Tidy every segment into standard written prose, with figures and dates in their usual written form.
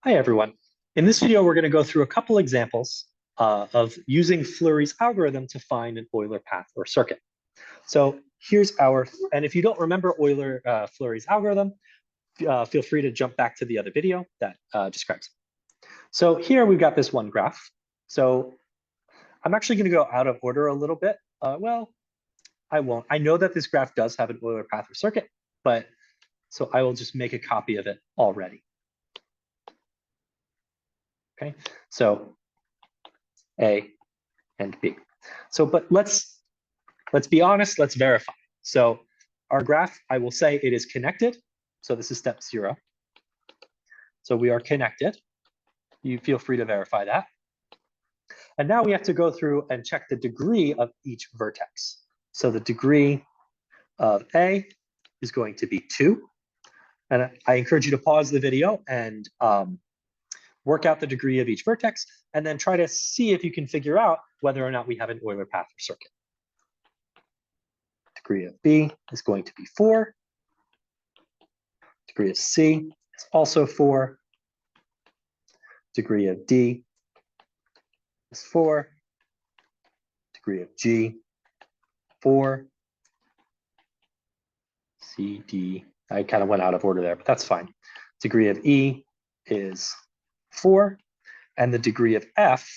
Hi, everyone. In this video, we're going to go through a couple examples of using Fleury's algorithm to find an Euler path or circuit. So here's and if you don't remember Fleury's algorithm, feel free to jump back to the other video that describes it. So here we've got this one graph. So I'm actually going to go out of order a little bit. Well, I won't. I know that this graph does have an Euler path or circuit, but so I will just make a copy of it already. Okay, so A and B. So, but let's be honest, let's verify. So our graph, I will say it is connected. So this is step 0. So we are connected. You feel free to verify that. And now we have to go through and check the degree of each vertex. So the degree of A is going to be 2. And I encourage you to pause the video and work out the degree of each vertex, and then try to see if you can figure out whether or not we have an Euler path or circuit. Degree of B is going to be 4. Degree of C is also 4. Degree of D is 4. Degree of G, 4. C, D, I kind of went out of order there, but that's fine. Degree of E is 4. And the degree of F,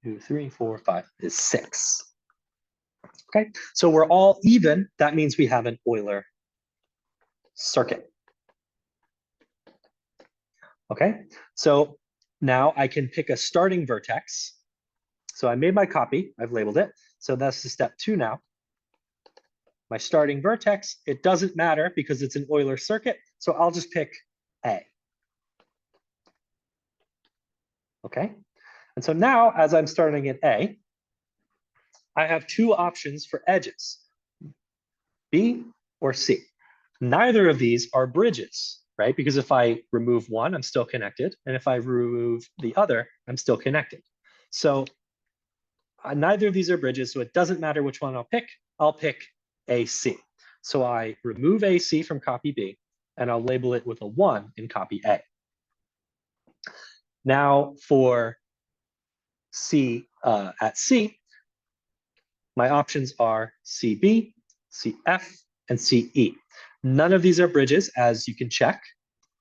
2, 3, 4, 5, is 6. Okay, so we're all even. That means we have an Euler circuit. Okay, so now I can pick a starting vertex. So I made my copy, I've labeled it. So that's the step 2 now. My starting vertex, it doesn't matter because it's an Euler circuit. So I'll just pick A. Okay, and so now as I'm starting at A, I have 2 options for edges, B or C. Neither of these are bridges, right? Because if I remove one, I'm still connected. And if I remove the other, I'm still connected. So neither of these are bridges, so it doesn't matter which one I'll pick AC. So I remove AC from copy B, and I'll label it with a 1 in copy A. Now for C at C, my options are CB, CF, and CE. None of these are bridges, as you can check.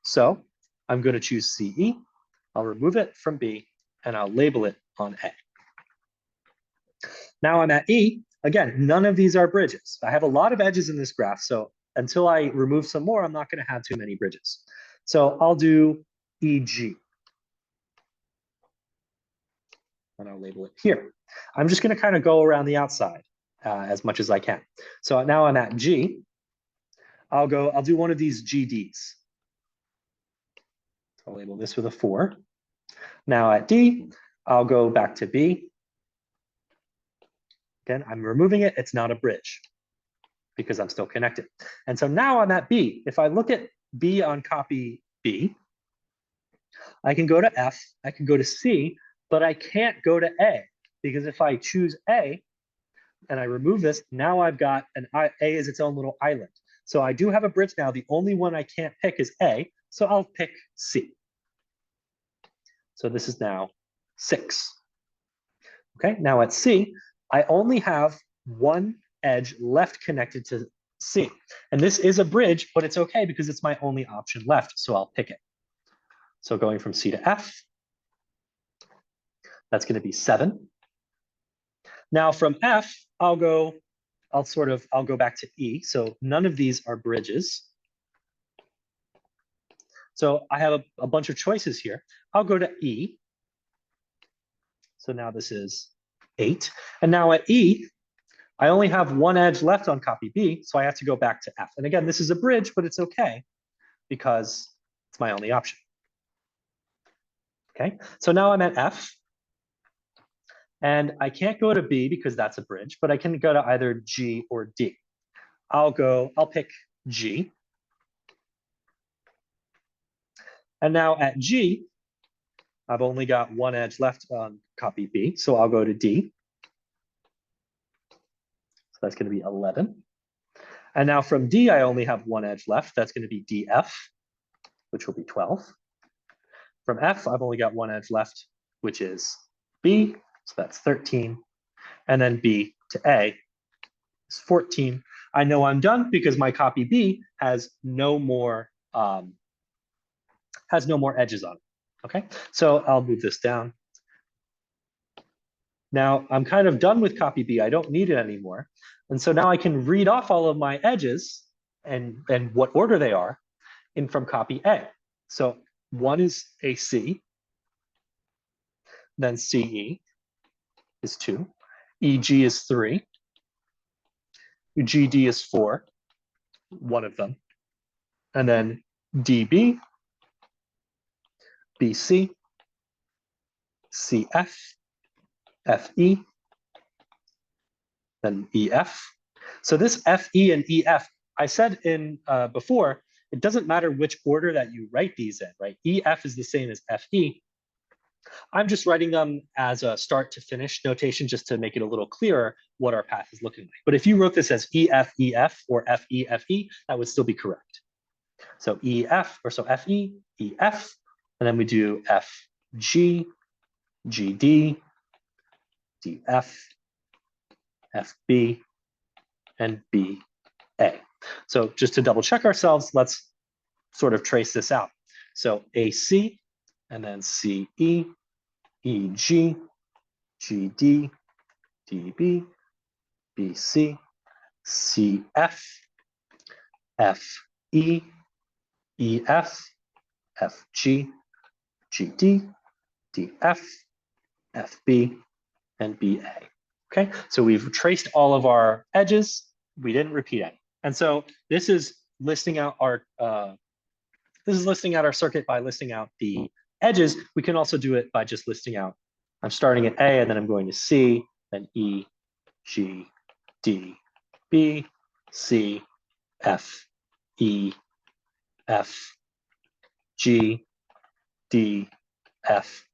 So I'm going to choose CE. I'll remove it from B, and I'll label it on A. Now I'm at E. Again, none of these are bridges. I have a lot of edges in this graph, so until I remove some more, I'm not going to have too many bridges. So I'll do EG. And I'll label it here. I'm just going to kind of go around the outside as much as I can. So now I'm at G. I'll do one of these GDs. I'll label this with a 4. Now at D, I'll go back to B. Again, I'm removing it. It's not a bridge because I'm still connected. And so now I'm at B. If I look at B on copy B, I can go to F, I can go to C, but I can't go to A because if I choose A and I remove this, now I've got A is its own little island. So I do have a bridge now. The only one I can't pick is A, so I'll pick C. So this is now 6. Okay, now at C, I only have one edge left connected to C. And this is a bridge, but it's okay because it's my only option left, so I'll pick it. So going from C to F, that's going to be 7. Now from F, I'll go back to E. So none of these are bridges. So I have a bunch of choices here. I'll go to E. So now this is 8. And now at E, I only have one edge left on copy B, so I have to go back to F. And again, this is a bridge, but it's okay because it's my only option. Okay, so now I'm at F. And I can't go to B because that's a bridge, but I can go to either G or D. I'll pick G. And now at G, I've only got one edge left on copy B, so I'll go to D. So that's going to be 11. And now from D, I only have one edge left. That's going to be DF. which will be 12. From F, I've only got one edge left, which is B, so that's 13. And then B to A is 14. I know I'm done because my copy B has no more edges on it. Okay, so I'll move this down. Now I'm kind of done with copy B. I don't need it anymore. And so now I can read off all of my edges and what order they are in from copy A. So one is AC, then CE is 2, EG is 3, GD is 4, one of them, and then DB, BC, CF, FE, then EF. So this FE and EF, I said in before, it doesn't matter which order that you write these in, right? EF is the same as FE. I'm just writing them as a start to finish notation just to make it a little clearer what our path is looking like. But if you wrote this as EF, EF, or FE, FE, that would still be correct. So EF, or so FE, EF, and then we do FG, GD, DF, FB, and BA. So just to double check ourselves, let's sort of trace this out. So AC, and then CE, EG, GD, DB, BC, CF, FE, EF, FG, GD, DF, FB, and BA. Okay, so we've traced all of our edges. We didn't repeat any. And so this is listing out our circuit by listing out the edges. We can also do it by just listing out, I'm starting at A and then I'm going to C, then E, G, D, B, C, F, E, F, G, D, F,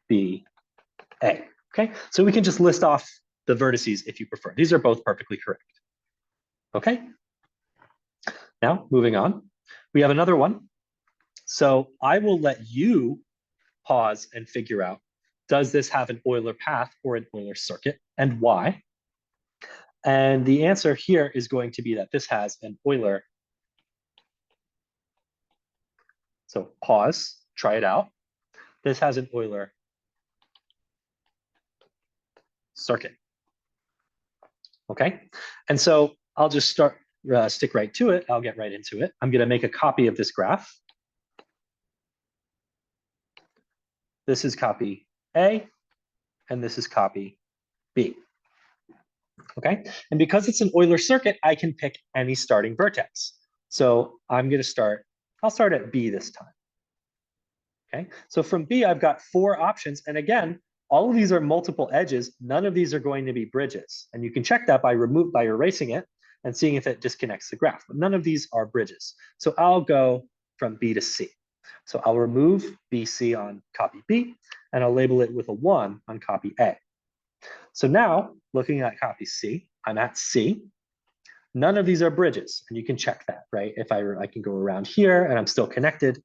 B, A. Okay, so we can just list off the vertices if you prefer. These are both perfectly correct. Okay, now moving on, we have another one. So I will let you pause and figure out, does this have an Euler path or an Euler circuit, and why? And the answer here is going to be that this has an Euler. So pause, try it out. This has an Euler circuit. Okay, and so I'll just stick right to it. I'll get right into it. I'm going to make a copy of this graph. This is copy A, and this is copy B. Okay, and because it's an Euler circuit, I can pick any starting vertex. So I'm going to I'll start at B this time. Okay, so from B, I've got 4 options. And again, all of these are multiple edges. None of these are going to be bridges. And you can check that by erasing it and seeing if it disconnects the graph. But none of these are bridges. So I'll go from B to C. So I'll remove BC on copy B, and I'll label it with a 1 on copy A. So now, looking at copy C, I'm at C. None of these are bridges, and you can check that, right? If I can go around here, and I'm still connected.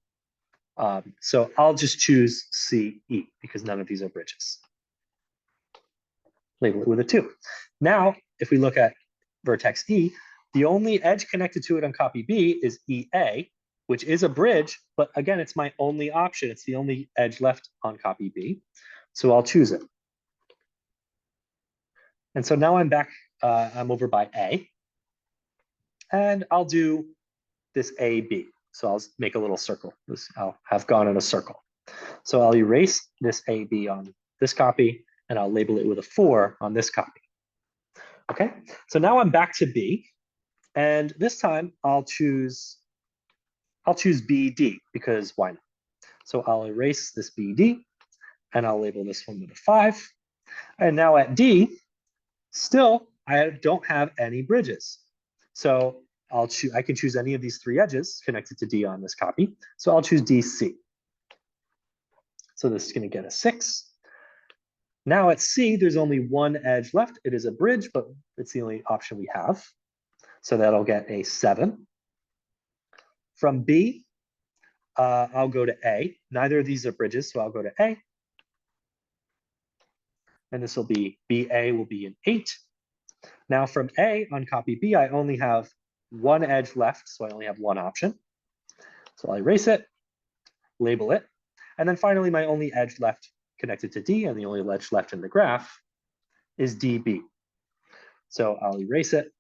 So I'll just choose CE because none of these are bridges. Label it with a 2. Now, if we look at vertex E, the only edge connected to it on copy B is EA, which is a bridge, but again, it's my only option. It's the only edge left on copy B. So I'll choose it. And so now I'm back, I'm over by A. And I'll do this AB. So I'll make a little circle. I'll have gone in a circle. So I'll erase this AB on this copy, and I'll label it with a 4 on this copy. Okay, so now I'm back to B. And this time I'll choose BD because why not? So I'll erase this BD, and I'll label this one with a 5. And now at D, still, I don't have any bridges. So I can choose any of these 3 edges connected to D on this copy. So I'll choose DC. So this is going to get a 6. Now at C, there's only 1 edge left. It is a bridge, but it's the only option we have. So that'll get a 7. From B, I'll go to A. Neither of these are bridges, so I'll go to A. And this will be BA will be an 8. Now from A on copy B, I only have one edge left, so I only have one option. So I'll erase it, label it, and then finally my only edge left connected to D, and the only edge left in the graph is DB. So I'll erase it,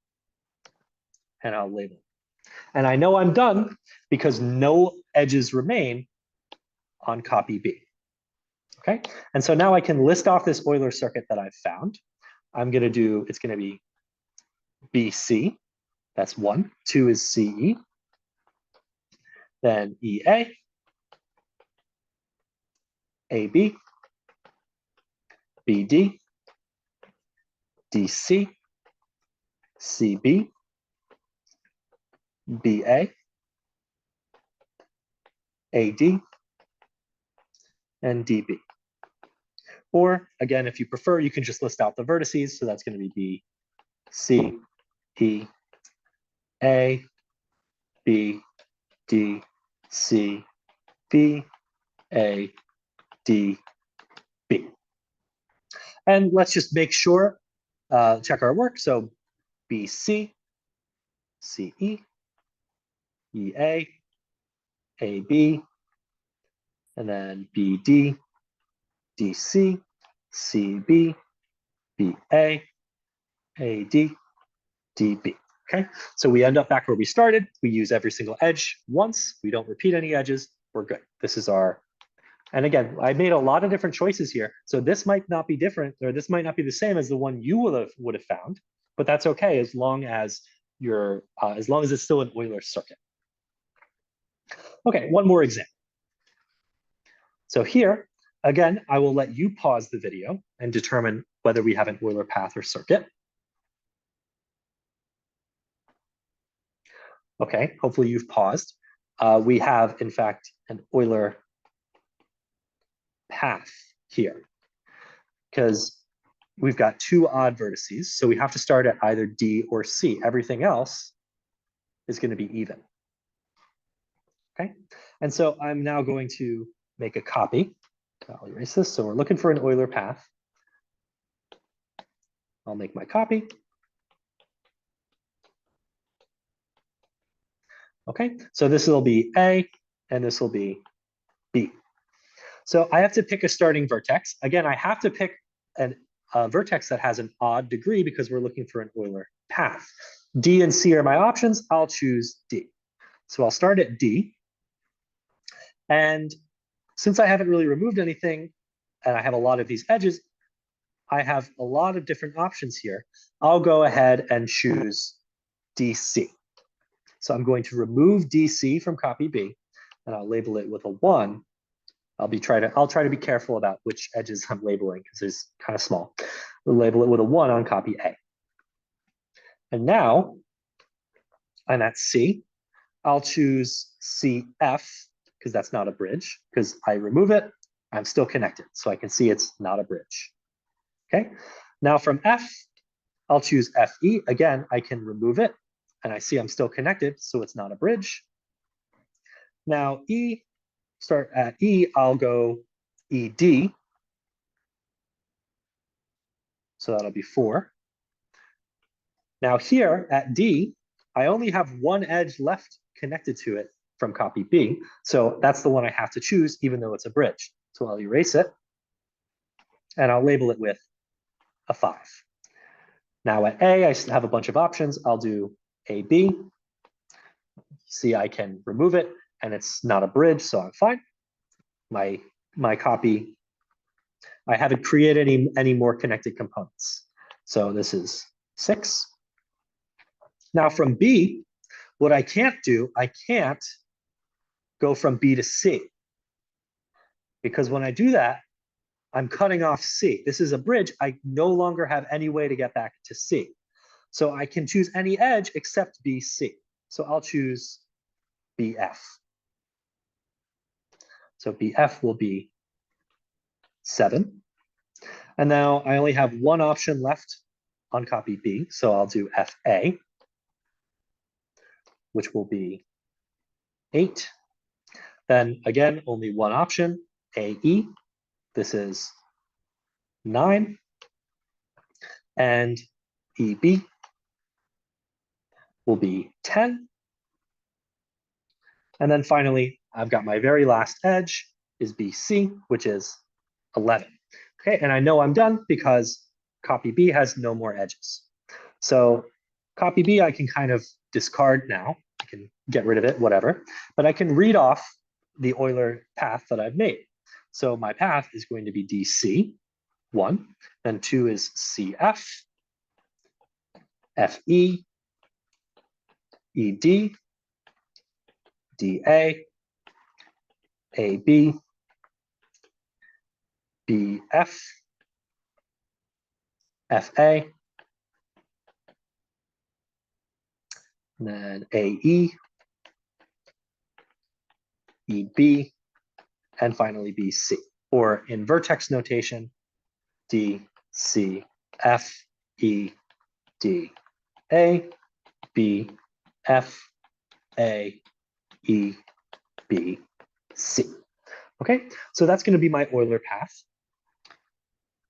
and I'll label it. And I know I'm done because no edges remain on copy B. Okay, and so now I can list off this Euler circuit that I've found. I'm going to do, it's going to be BC, that's 1. 2 is CE. Then EA, AB, BD, DC, CB, BA, AD, and DB. Or again, if you prefer, you can just list out the vertices. So that's going to be B, C, E, A, B, D, C, B, A, D, B. And let's just make sure, check our work. So BC, CE, EA, AB, and then BD, DC, CB, BA, AD, DB. Okay, so we end up back where we started. We use every single edge once. We don't repeat any edges. We're good. This is our, and again, I made a lot of different choices here. So this might not be different, or this might not be the same as the one you would have found, but that's okay as long as you're, as long as it's still an Euler circuit. Okay, one more example. So here, again, I will let you pause the video and determine whether we have an Euler path or circuit. Okay, hopefully you've paused. We have, in fact, an Euler path here because we've got two odd vertices. So we have to start at either D or C. Everything else is going to be even. Okay, and so I'm now going to make a copy. I'll erase this. So we're looking for an Euler path. I'll make my copy. Okay, so this will be A and this will be B. So I have to pick a starting vertex. Again, I have to pick a vertex that has an odd degree because we're looking for an Euler path. D and C are my options. I'll choose D. So I'll start at D. And since I haven't really removed anything and I have a lot of these edges, I have a lot of different options here. I'll go ahead and choose DC. So I'm going to remove DC from copy B, and I'll label it with a 1. I'll try to be careful about which edges I'm labeling because it's kind of small. We'll label it with a 1 on copy A. And now I'm at C. I'll choose CF because that's not a bridge. Because I remove it, I'm still connected, so I can see it's not a bridge. Okay. Now from F, I'll choose FE. Again, I can remove it, and I see I'm still connected, so it's not a bridge. Now E, start at E, I'll go ED. So that'll be 4. Now here at D, I only have one edge left connected to it from copy B. So that's the one I have to choose, even though it's a bridge. So I'll erase it, and I'll label it with a 5. Now at A, I have a bunch of options. I'll do AB. See, I can remove it, and it's not a bridge, so I'm fine. My copy, I haven't created any more connected components. So this is 6. Now from B, what I can't do, I can't go from B to C. Because when I do that, I'm cutting off C. This is a bridge. I no longer have any way to get back to C. So I can choose any edge except BC. So I'll choose BF. So BF will be 7. And now I only have one option left on copy B. So I'll do FA, which will be 8. Then again, only one option, AE. This is 9. And EB will be 10. And then finally, I've got my very last edge is BC, which is 11. Okay, and I know I'm done because copy B has no more edges. So copy B, I can kind of discard now. I can get rid of it, whatever. But I can read off the Euler path that I've made. So my path is going to be DC, 1. Then 2 is CF, FE, ED, DA, AB, BF, FA, and then AE, EB, and finally BC. Or in vertex notation, D, C, F, E, D, A, B, F, A, E, B, C. Okay, so that's going to be my Euler path.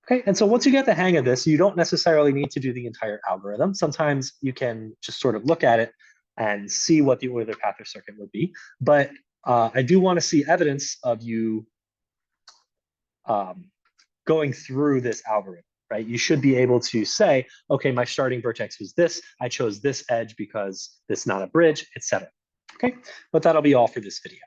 Okay, and so once you get the hang of this, you don't necessarily need to do the entire algorithm. Sometimes you can just sort of look at it and see what the Euler path or circuit would be. But I do want to see evidence of you going through this algorithm, right? You should be able to say, okay, my starting vertex was this. I chose this edge because it's not a bridge, etc. Okay, but that'll be all for this video.